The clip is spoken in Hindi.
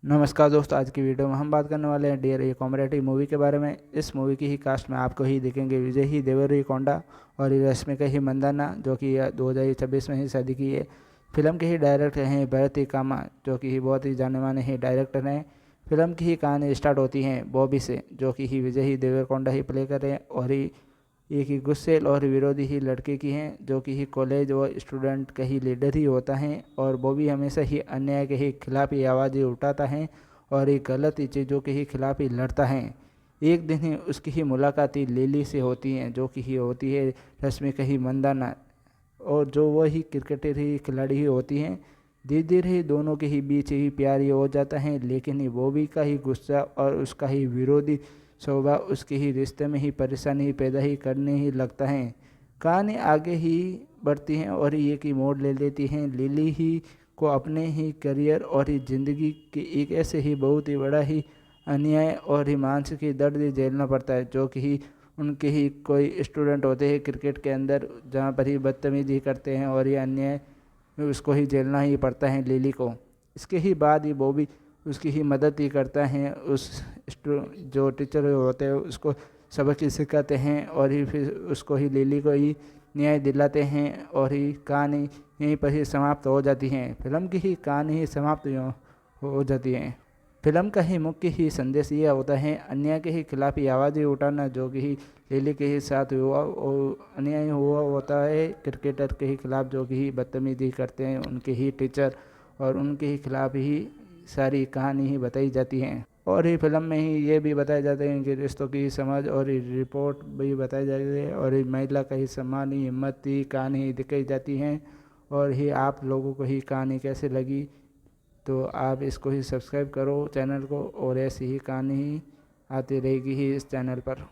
नमस्कार दोस्तों, आज की वीडियो में हम बात करने वाले हैं डियर ए कॉमरेड मूवी के बारे में। इस मूवी की ही कास्ट में आपको ही देखेंगे विजय ही देवरकोंडा और रश्मिका ही मंदाना, जो कि 2026 में ही शादी की है। फिल्म के ही डायरेक्टर हैं भरत ही कामा, जो कि बहुत ही जाने माने ही डायरेक्टर हैं। फिल्म की ही कहानी स्टार्ट होती है बॉबी से, जो कि ही विजय ही देवरकोंडा ही प्ले कर रहे हैं, और ही एक ही गुस्सेल और विरोधी ही लड़के की हैं, जो कि ही कॉलेज व स्टूडेंट का ही लीडर ही होता है। और वो भी हमेशा ही अन्याय के ही खिलाफ ही आवाज़ें उठाता है और एक गलत ही चीज़ों के ही खिलाफ ही लड़ता है। एक दिन ही उसकी ही मुलाकात ही लिली से होती है, जो कि ही होती है रश्मिका ही मंदाना, और जो वही क्रिकेटर ही खिलाड़ी ही होती हैं। धीरे धीरे ही दोनों के ही बीच ही प्यार ही हो जाता है, लेकिन ही बॉबी का ही गुस्सा और उसका ही विरोधी स्वभाव उसके ही रिश्ते में ही परेशानी पैदा ही करने ही लगता है। कहानी आगे ही बढ़ती है और ये की मोड़ ले लेती है। लिली ही को अपने ही करियर और ही ज़िंदगी के एक ऐसे ही बहुत ही बड़ा ही अन्याय और ही मानसिक ही दर्द ही झेलना पड़ता है, जो कि ही उनके ही कोई स्टूडेंट होते हैं क्रिकेट के अंदर, जहाँ पर ही बदतमीजी करते हैं और ये अन्याय उसको ही झेलना ही पड़ता है लिली को। इसके ही बाद ही बॉबी उसकी ही मदद ही करता है, जो टीचर होते हैं उसको सबक ही सिखाते हैं, और ही फिर उसको ही लिली को ही न्याय दिलाते हैं, और ही कहानी यहीं पर ही समाप्त हो जाती है। फिल्म की ही कहानी ही समाप्त हो जाती है। फिल्म का ही मुख्य ही संदेश ये होता है अन्याय के ही खिलाफ ही आवाज़ें उठाना, जो कि ही लिली के ही साथ हुआ और अन्याय हुआ होता है क्रिकेटर के ही खिलाफ, जो कि ही बदतमीजी करते हैं उनके ही टीचर, और उनके ही खिलाफ ही सारी कहानी ही बताई जाती है। और ही फिल्म में ही ये भी बताए जाते हैं कि रिश्तों की समझ और रिपोर्ट भी बताई जाती है, और महिला का ही सम्मान ही हिम्मत ही कहानी दिखाई जाती है। और ही आप लोगों को ही कहानी कैसे लगी, तो आप इसको ही सब्सक्राइब करो चैनल को, और ऐसी ही कहानी ही आती रहेगी ही इस चैनल पर।